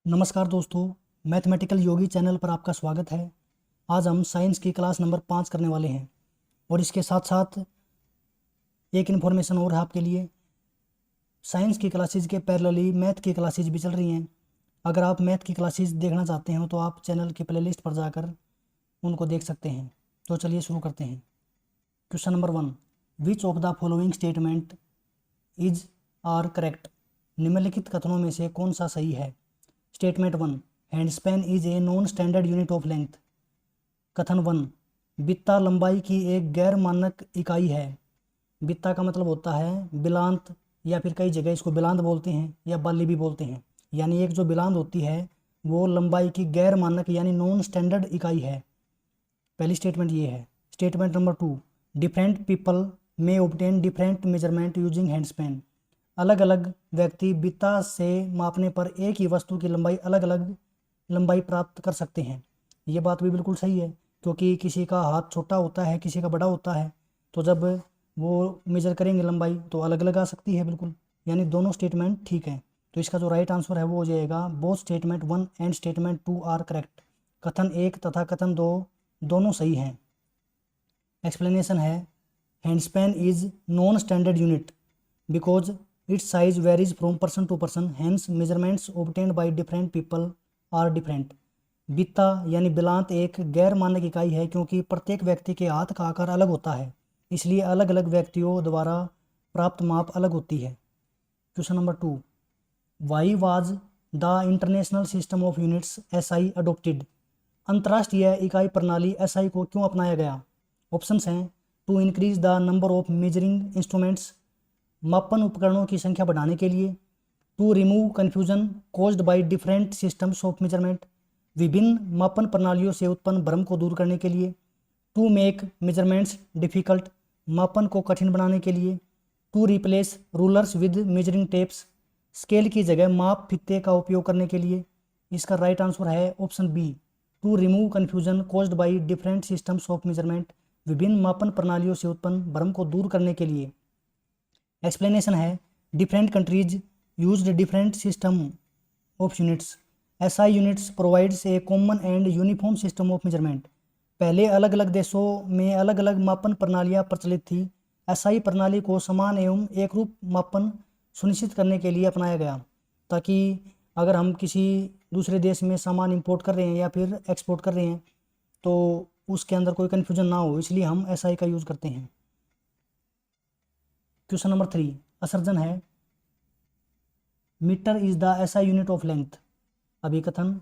नमस्कार दोस्तों, मैथमेटिकल योगी चैनल पर आपका स्वागत है। आज हम साइंस की क्लास नंबर 5 करने वाले हैं और इसके साथ साथ एक इन्फॉर्मेशन और है आपके लिए। साइंस की क्लासेज के पैरेलली मैथ की क्लासेज भी चल रही हैं। अगर आप मैथ की क्लासेज देखना चाहते हो तो आप चैनल के प्लेलिस्ट पर जाकर उनको देख सकते हैं। तो चलिए शुरू करते हैं। Question number 1, which of the following statement is are correct. निम्नलिखित कथनों में से कौन सा सही है। Statement 1, hand span is a non standard unit of length. कथन 1, बित्ता लंबाई की एक गैर मानक इकाई है। बित्ता का मतलब होता है बिलांत, या फिर कई जगह इसको बिलांत बोलते हैं या बाली भी बोलते हैं। यानी एक जो बिलांत होती है वो लंबाई की गैर मानक यानी नॉन स्टैंडर्ड इकाई है। पहली स्टेटमेंट ये है। Statement number 2, different people may obtain different measurement using hand span. अलग अलग व्यक्ति बित्ता से मापने पर एक ही वस्तु की लंबाई अलग अलग लंबाई प्राप्त कर सकते हैं। ये बात भी बिल्कुल सही है, क्योंकि किसी का हाथ छोटा होता है, किसी का बड़ा होता है, तो जब वो मेजर करेंगे लंबाई तो अलग अलग आ सकती है बिल्कुल। यानी दोनों स्टेटमेंट ठीक है। तो इसका जो राइट आंसर है वो हो जाएगा both statement 1 and statement 2 are correct. कथन 1 तथा कथन 2 दोनों सही हैं। एक्सप्लेनेशन है, handspan is non standard unit because its size varies from person to person, hence measurements obtained by different people are different. बित्ता यानी बिलांत एक गैर मानक इकाई है क्योंकि प्रत्येक व्यक्ति के हाथ का आकार अलग होता है, इसलिए अलग अलग व्यक्तियों द्वारा प्राप्त माप अलग होती है। Question number 2, why was the international system of units SI adopted. अंतर्राष्ट्रीय इकाई प्रणाली SI को क्यों अपनाया गया। ऑप्शंस हैं, to increase the number of measuring instruments, मापन उपकरणों की संख्या बढ़ाने के लिए, to remove confusion caused by different systems of measurement, विभिन्न मापन प्रणालियों से उत्पन्न भ्रम को दूर करने के लिए, टू मेक मेजरमेंट्स डिफिकल्ट, मापन को कठिन बनाने के लिए, to replace rulers with measuring tapes, scale की जगह माप फित्ते का उपयोग करने के लिए। इसका राइट आंसर है option B, to remove confusion caused by different systems of measurement, विभिन्न मापन प्रणालियों से उत्पन्न भ्रम को दूर करने के लिए। एक्सप्लेनेशन है, different countries used different system of units, SI units provides a common and uniform system of measurement. पहले अलग अलग देशों में अलग अलग मापन प्रणालियां प्रचलित थी। SI प्रणाली को समान एवं एक रूप मापन सुनिश्चित करने के लिए अपनाया गया, ताकि अगर हम किसी दूसरे देश में सामान इंपोर्ट कर रहे हैं या फिर एक्सपोर्ट कर रहे हैं तो उसके अंदर कोई कन्फ्यूजन ना हो, इसलिए हम SI का यूज़ करते हैं। क्वेश्चन नंबर 3, असर्जन है, metre is the SI unit of length. अभी कथन,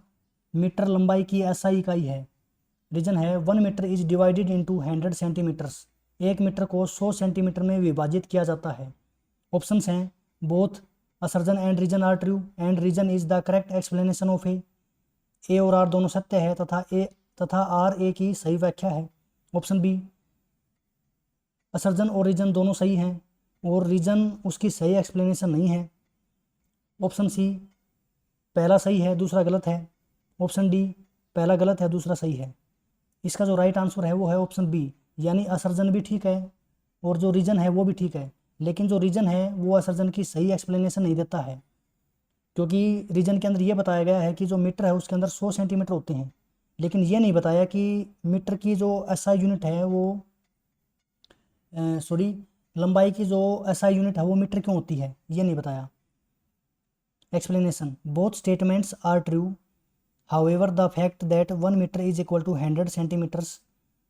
मीटर लंबाई की SI इकाई है। रीजन है, 1 metre is divided into 100 centimetres. 1 metre को 100 सेंटीमीटर में विभाजित किया जाता है। ऑप्शंस हैं, both assertion and reason are true and reason is the correct explanation of A और आर दोनों सत्य है तथा आर ए की सही व्याख्या है। ऑप्शन बी, असर्जन और रीजन दोनों सही हैं और रीजन उसकी सही एक्सप्लेनेशन नहीं है। ऑप्शन सी, पहला सही है दूसरा गलत है। ऑप्शन डी, पहला गलत है दूसरा सही है। इसका जो राइट आंसर है वो है ऑप्शन बी, यानी असर्जन भी ठीक है और जो रीजन है वो भी ठीक है, लेकिन जो रीजन है वो असर्जन की सही एक्सप्लेनेशन नहीं देता है, क्योंकि रीजन के अंदर ये बताया गया है कि जो मीटर है उसके अंदर 100 सेंटीमीटर होते हैं, लेकिन ये नहीं बताया कि मीटर की जो SI यूनिट है वो सॉरी लंबाई की जो SI यूनिट है वो मीटर क्यों होती है, ये नहीं बताया। Explanation, both statements are true, however the fact that 1 metre is equal to 100 centimetres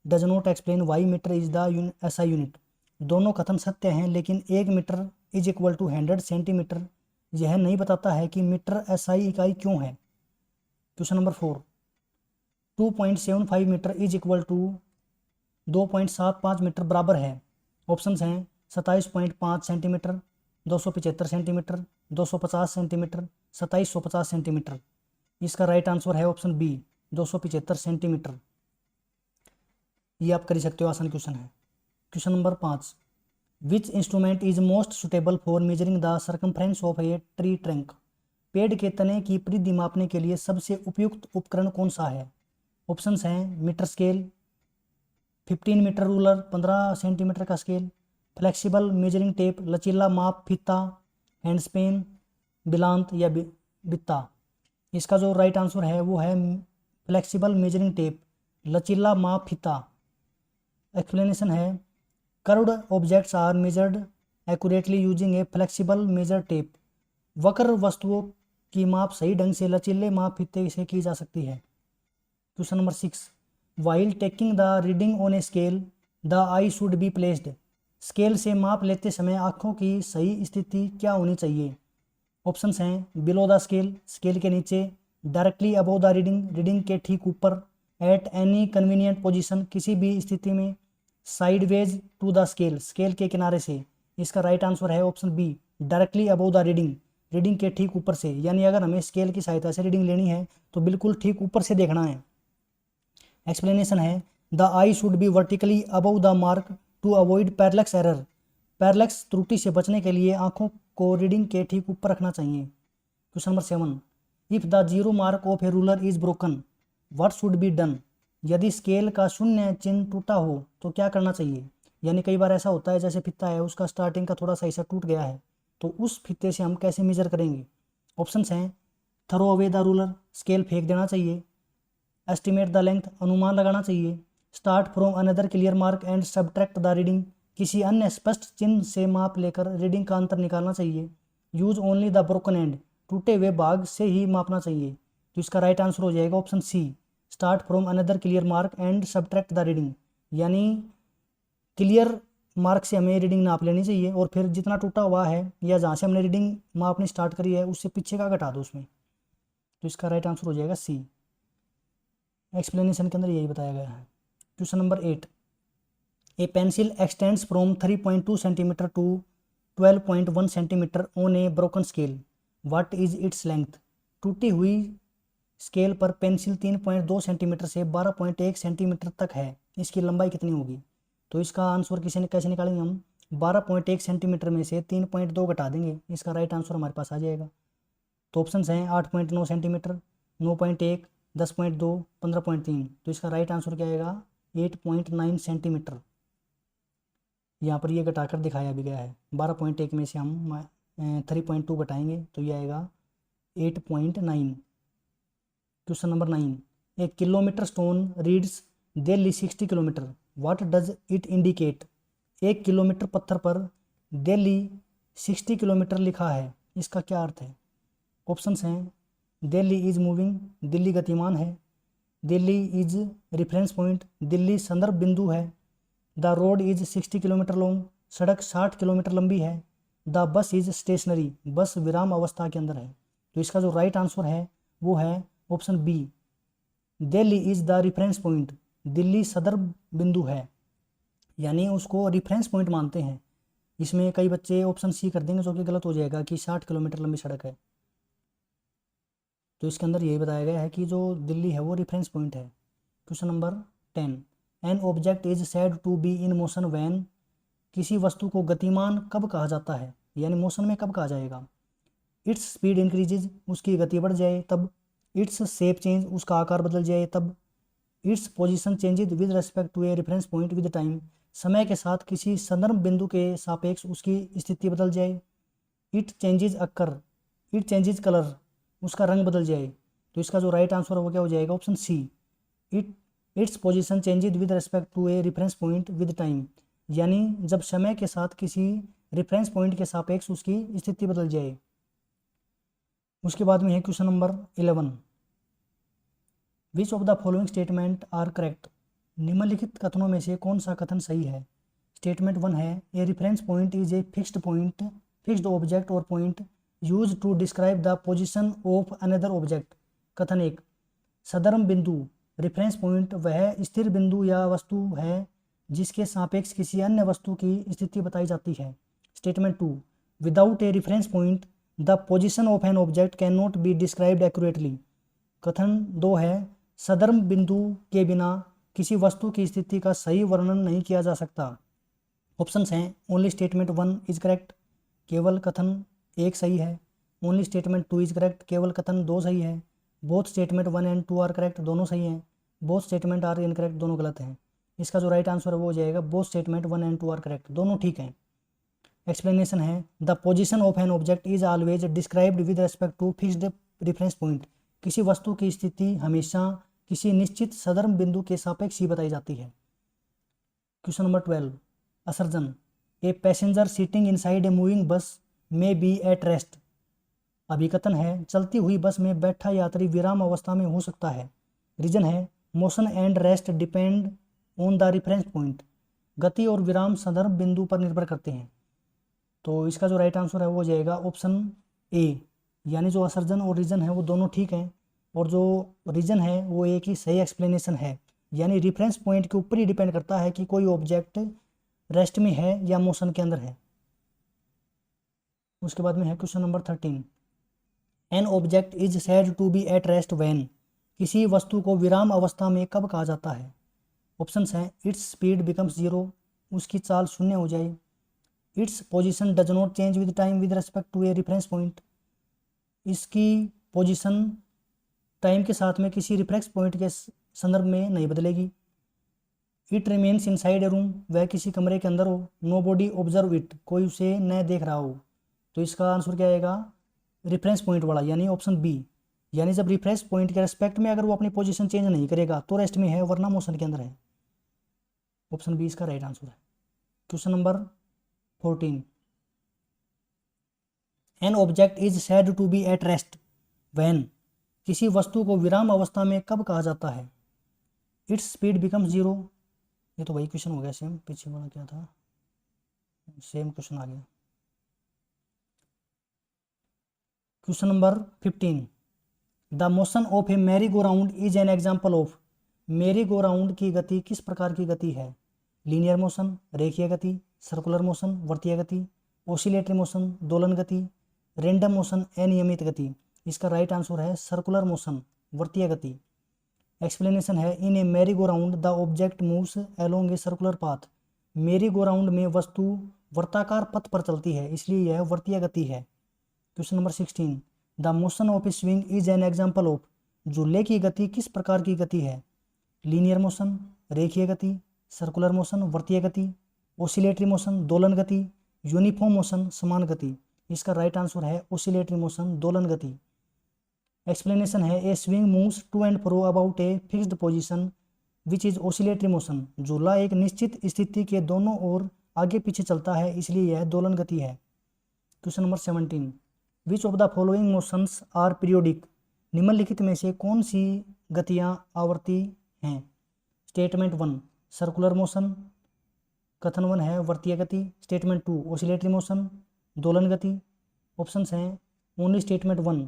does not explain why metre is the SI unit. दोनों कथन सत्य हैं, लेकिन 1 metre is equal to 100 centimetre यह नहीं बताता है कि मीटर SI इकाई क्यों है। Question number 4, 2.75 metre is equal to 2.75 metre बराबर है। ऑप्शंस हैं, 27.5 सेंटीमीटर, 275 सेंटीमीटर, 250 सेंटीमीटर, 2750 सेंटीमीटर। इसका राइट आंसर है ऑप्शन बी, 275 सेंटीमीटर। ये आप कर ही सकते हो, आसान क्वेश्चन है। Question number 5, which instrument is most suitable for measuring the circumference of a tree trunk. पेड़ के तने की परिधि मापने के लिए सबसे उपयुक्त उपकरण कौन सा है। ऑप्शंस हैं, metre scale, 15 metre ruler, 15 centimetre का स्केल, फ्लेक्सिबल मेजरिंग टेप, लचीला माप फीता, हैंडस्पेन, बिलांत या बित्ता। इसका जो राइट आंसर है वो है फ्लेक्सिबल मेजरिंग टेप, लचीला माप फीता। एक्सप्लेनेशन है curved objects are measured accurately using a flexible measure tape. वक्र वस्तुओं की माप सही ढंग से लचीले माप फीते से की जा सकती है। Question number 6, while taking the reading on a scale the eye should be placed. Scale से माप लेते समय आँखों की सही स्थिति क्या होनी चाहिए? ऑप्शंस हैं बिलो द स्केल, स्केल के नीचे, directly above the reading, reading के ठीक ऊपर, एट एनी कन्वीनियंट पोजीशन, किसी भी स्थिति में, sideways to the scale, scale के किनारे से। इसका राइट आंसर है option B, directly above the reading, reading के ठीक ऊपर से। यानी अगर हमें स्केल की सहायता से रीडिंग लेनी है तो बिल्कुल ठीक ऊपर से देखना है। एक्सप्लेनेशन है the eye should be vertically above the mark to avoid parallax error. Parallax त्रुटि से बचने के लिए आंखों को रीडिंग के ठीक ऊपर रखना चाहिए। Question number 7, if the zero mark of A ruler is broken what should be done. यदि स्केल का शून्य चिन्ह टूटा हो तो क्या करना चाहिए? यानी कई बार ऐसा होता है जैसे फीता है उसका स्टार्टिंग का थोड़ा सा हिस्सा टूट गया है, तो उस फीते से हम कैसे मेजर करेंगे? ऑप्शंस हैं throw away the ruler, scale फेंक देना चाहिए, एस्टिमेट द लेंथ, अनुमान लगाना चाहिए, start from another clear mark and subtract the reading, किसी अन्य स्पष्ट चिन्ह से माप लेकर रीडिंग का अंतर निकालना चाहिए, use only the broken and, टूटे हुए भाग से ही मापना चाहिए। तो इसका राइट आंसर हो जाएगा option C, start from another clear mark and subtract the reading. यानी क्लियर मार्क से हमें रीडिंग नाप लेनी चाहिए और फिर जितना टूटा हुआ है या जहाँ से हमने रीडिंग मापनी स्टार्ट करी है उससे पीछे का घटा दो उसमें। तो इसका राइट आंसर हो जाएगा सी। एक्सप्लेनेशन के अंदर यही बताया गया है। Question number 8, a pencil extends from 3.2 centimetre to 12.1 centimetre on a broken scale, what is its length. टूटी हुई स्केल पर पेंसिल 3.2 सेंटीमीटर से 12.1 सेंटीमीटर तक है, इसकी लंबाई कितनी होगी? तो इसका आंसर कैसे निकालेंगे हम? 12.1 सेंटीमीटर में से 3.2 घटा देंगे, इसका राइट आंसर हमारे पास आ जाएगा। तो ऑप्शंस हैं 8.9 सेंटीमीटर, 9.1, 10.2, 15.3। तो इसका राइट आंसर क्या आएगा? 8.9 सेंटीमीटर। यहाँ पर ये घटाकर दिखाया भी गया है। 12.1 में से हम 3.2 घटाएंगे तो ये आएगा 8.9। Question number 9, A kilometre stone reads Delhi 60 kilometre, what does it indicate. 1 kilometre पत्थर पर दिल्ली 60 किलोमीटर लिखा है, इसका क्या अर्थ है? ऑप्शंस हैं दिल्ली इज मूविंग, दिल्ली गतिमान है, Delhi is reference point, Delhi संदर्भ बिंदु है, the road is 60 kilometre long, सड़क 60 किलोमीटर लंबी है, द बस इज स्टेशनरी, बस विराम अवस्था के अंदर है। तो इसका जो राइट आंसर है वो है option B, Delhi is the reference point, Delhi सदर बिंदु है, यानी उसको रेफरेंस पॉइंट मानते हैं। इसमें कई बच्चे ऑप्शन सी कर देंगे जो कि गलत हो जाएगा कि 60 किलोमीटर लंबी सड़क है। तो इसके अंदर यही बताया गया है कि जो दिल्ली है वो रेफरेंस पॉइंट है। Question number 10, an object is said to be in motion when, किसी वस्तु को गतिमान कब कहा जाता है, यानी मोशन में कब कहा जाएगा? इट्स स्पीड इंक्रीजेज, उसकी गति बढ़ जाए तब, इट्स शेप चेंज, उसका आकार बदल जाए तब, its position changes with respect to a reference point with time, समय के साथ किसी संदर्भ बिंदु के सापेक्ष उसकी स्थिति बदल जाए, it changes occur, it changes colour, उसका रंग बदल जाए। तो इसका जो राइट आंसर है वो क्या हो जाएगा? Option C, its position changes with respect to a reference point with time, यानी जब समय के साथ किसी रेफरेंस पॉइंट के सापेक्ष उसकी स्थिति बदल जाए। उसके बाद में है question number 11, which of the following statement are correct. निम्नलिखित कथनों में से कौन सा कथन सही है? स्टेटमेंट 1 है a reference point is a fixed object और point use to describe the position of another object. कथन 1, सदर्भ बिंदु रेफरेंस पॉइंट वह स्थिर बिंदु या वस्तु है जिसके सापेक्ष किसी अन्य वस्तु की स्थिति बताई जाती है। Statement 2, without A reference point the position of an object can not be described accurately. कथन 2 है सदर्भ बिंदु के बिना किसी वस्तु की स्थिति का सही वर्णन नहीं किया जा सकता। ऑप्शंस हैं ओनली स्टेटमेंट 1 इज करेक्ट, केवल कथन 1 सही है, ओनली स्टेटमेंट 2 इज करेक्ट, केवल कथन 2 सही है, both statement 1 and 2 are correct, दोनों सही हैं, बोथ स्टेटमेंट आर इनकरेक्ट, दोनों गलत हैं। इसका जो राइट आंसर है वो हो जाएगा both statement 1 and 2 are correct, दोनों ठीक हैं। एक्सप्लेनेशन है the position of an object is always described with respect to fixed reference point, किसी वस्तु की स्थिति हमेशा किसी निश्चित संदर्भ बिंदु के सापेक्ष ही बताई जाती है। Question number 12, assertion. A passenger sitting inside a moving bus में बी एट रेस्ट। अभिकथन है, चलती हुई बस में बैठा यात्री विराम अवस्था में हो सकता है। रीजन है, motion and rest depend on the reference point. गति और विराम संदर्भ बिंदु पर निर्भर करते हैं। तो इसका जो राइट आंसर है वो हो जाएगा ऑप्शन ए, यानी जो असर्जन और रीजन है वो दोनों ठीक हैं, और जो रीजन है वो एक ही सही एक्सप्लेनेशन है, यानी रेफरेंस पॉइंट के ऊपर ही डिपेंड करता है कि कोई ऑब्जेक्ट रेस्ट में है या मोशन के अंदर है। उसके बाद में है question number 13, an object is said to be at rest when. किसी वस्तु को विराम अवस्था में कब कहा जाता है? ऑप्शंस हैं, इट्स स्पीड बिकम्स जीरो, उसकी चाल शून्य हो जाए। Its position does not change with time with respect to a reference point. इसकी पोजीशन टाइम के साथ में किसी रेफरेंस पॉइंट के संदर्भ में नहीं बदलेगी। It remains inside a room, वह किसी कमरे के अंदर हो। नो बॉडी ऑब्जर्व इट, कोई उसे न देख रहा हो। तो इसका आंसर क्या आएगा? रेफरेंस पॉइंट वाला, यानी ऑप्शन बी। यानी जब रेफरेंस पॉइंट के रेस्पेक्ट में अगर वो अपनी पोजीशन चेंज नहीं करेगा तो रेस्ट में है, वरना मोशन के अंदर है। ऑप्शन बी इसका राइट आंसर है। Question number 14, an object is said to be at rest when. किसी वस्तु को विराम अवस्था में कब कहा जाता है? Its speed becomes zero. ये तो वही क्वेश्चन हो गया सेम, पीछे वाला क्या था, सेम क्वेश्चन आ गया। Question number 15, the motion of A merry go round is an example of. Mary go round की गति किस प्रकार की गति है? लीनियर मोशन, रेखीय गति, सर्कुलर मोशन, वर्तीय गति, ओसिलेटरी मोशन, दोलन गति, रेंडम मोशन, अनियमित गति। इसका राइट आंसर है सर्कुलर मोशन, वर्तीय गति। एक्सप्लेनेशन है, in a merry go round the object moves along a circular path. Merry go round में वस्तु वर्ताकार पथ पर चलती है, इसलिए यह वर्तीय गति है। Question number 16, the motion of A swing is an example of. झूले की गति किस प्रकार की गति है? लीनियर मोशन, रेखीय गति, सर्कुलर मोशन, वर्तीय गति, ओसिलेटरी मोशन, दोलन गति, यूनिफॉर्म मोशन, समान गति। इसका राइट आंसर है ओसिलेटरी मोशन, दोलन गति। एक्सप्लेनेशन है, a swing moves to and fro about a fixed position which is oscillatory motion. झूला एक निश्चित स्थिति के दोनों ओर आगे पीछे चलता है, इसलिए यह दोलन गति है। Question number 17, which of the following motions are periodic. निम्नलिखित में से कौन सी गतियां आवर्ती हैं? स्टेटमेंट 1 सर्कुलर मोशन, कथन 1 है वर्तीय गति, स्टेटमेंट 2 ओसिलेटरी मोशन, दोलन गति। ऑप्शंस हैं, ओनली स्टेटमेंट 1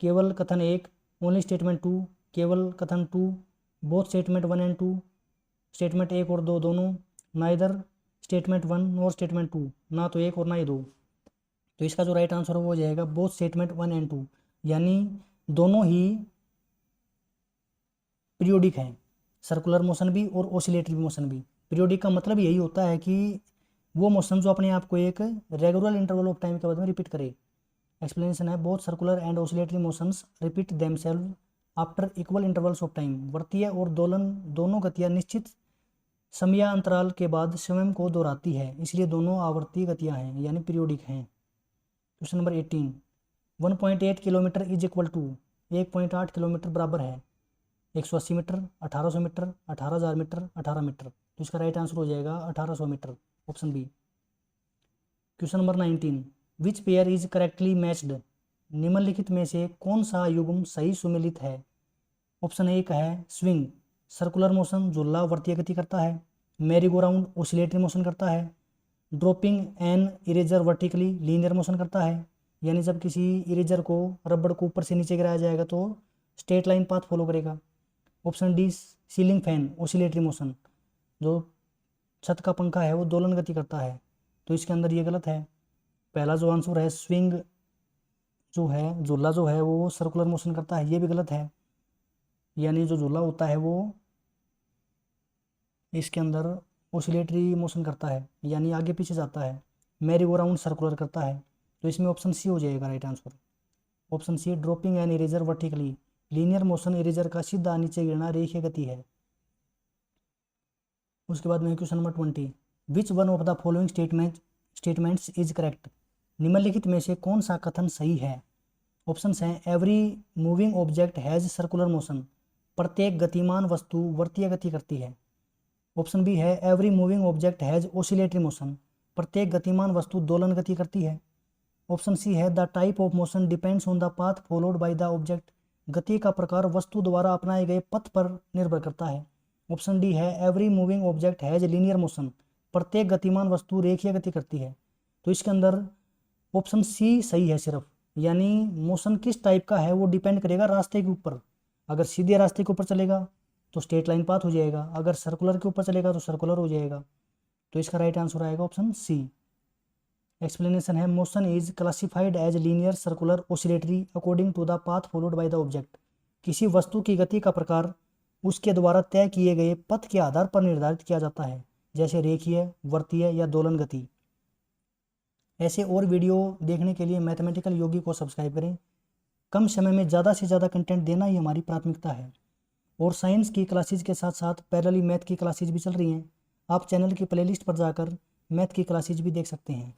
केवल कथन 1, ओनली स्टेटमेंट 2 केवल कथन 2, बोथ स्टेटमेंट 1 एंड 2 स्टेटमेंट 1 और 2 दोनों, नाइदर स्टेटमेंट 1 और स्टेटमेंट 2, ना तो 1 और ना ही 2। तो इसका जो राइट आंसर हो जाएगा बोथ स्टेटमेंट 1 एंड 2, यानी दोनों ही पीरियोडिक हैं, सर्कुलर मोशन भी और ओसिलेटरी मोशन भी। पीरियोडिक का मतलब यही होता है कि वो मोशन जो अपने आप को एक रेगुलर इंटरवल ऑफ टाइम के बाद में रिपीट करे। एक्सप्लेनेशन है, both circular and oscillatory motions repeat themselves after equal intervals of time. वर्तीय और दोलन दोनों गतियाँ निश्चित समयांतराल के बाद स्वयं को दोहराती है, इसलिए दोनों आवर्ती गतियाँ हैं, यानी पीरियोडिक हैं। Question number 18, 1.8 kilometre is equal to. 1.8 kilometre बराबर है 180 मीटर, 1800 मीटर, 18,000 मीटर, 18 मीटर। तो इसका राइट आंसर हो जाएगा 1800 metre, option B. Question number 19, which pair is correctly matched. निम्नलिखित में से कौन सा युग्म सही सुमेलित है? ऑप्शन 1 है स्विंग, सर्कुलर मोशन, झूला वर्तीय गति करता है। Mary go round oscillatory motion करता है। Dropping an eraser vertically linear motion करता है, यानी जब किसी इरेजर को रबड़ को ऊपर से नीचे गिराया जाएगा तो स्ट्रेट लाइन पाथ फॉलो करेगा। Option D ceiling fan oscillatory motion, जो छत का पंखा है वो दोलन गति करता है। तो इसके अंदर ये गलत है। पहला जो आंसर है स्विंग जो है, झूला जो है वो सर्कुलर मोशन करता है, ये भी गलत है। यानी जो झूला होता है वो इसके अंदर ओसिलेटरी मोशन करता है, यानी आगे पीछे जाता है। मैरी गो राउंड सर्कुलर करता है। तो इसमें ऑप्शन सी हो जाएगा right answer. Option C dropping an eraser vertically linear motion, eraser का सीधा नीचे गिरना रेखीय गति है। उसके बाद में question number 20, which one of the following statements is correct. निम्नलिखित में से कौन सा कथन सही है? ऑप्शन हैं every moving object has circular motion, प्रत्येक गतिमान वस्तु वर्तीय गति करती है। ऑप्शन बी है every moving object has oscillatory motion, प्रत्येक गतिमान वस्तु दोलन गति करती है। ऑप्शन सी है the type of motion depends on the path followed by the object, गति का प्रकार वस्तु द्वारा अपनाए गए पथ पर निर्भर करता है। ऑप्शन डी है every moving object has linear motion, प्रत्येक गतिमान वस्तु रेखीय गति करती है। तो इसके अंदर ऑप्शन सी सही है सिर्फ, यानी मोशन किस टाइप का है वो डिपेंड करेगा रास्ते के ऊपर। अगर सीधे रास्ते के ऊपर चलेगा तो स्ट्रेट लाइन पाथ हो जाएगा, अगर सर्कुलर के ऊपर चलेगा तो सर्कुलर हो जाएगा। तो इसका राइट आंसर आएगा ऑप्शन सी। एक्सप्लेनेशन है motion is classified as linear circular oscillatory according to the path followed by the object. किसी वस्तु की गति का प्रकार उसके द्वारा तय किए गए पथ के आधार पर निर्धारित किया जाता है, जैसे रेखीय, वर्तीय या दोलन गति। ऐसे और वीडियो देखने के लिए मैथमेटिकल योगी को सब्सक्राइब करें। कम समय में ज़्यादा से ज़्यादा कंटेंट देना ही हमारी प्राथमिकता है। और साइंस की क्लासेज के साथ साथ पैरेलली मैथ की क्लासेज भी चल रही हैं। आप चैनल की प्लेलिस्ट पर जाकर मैथ की क्लासेज भी देख सकते हैं।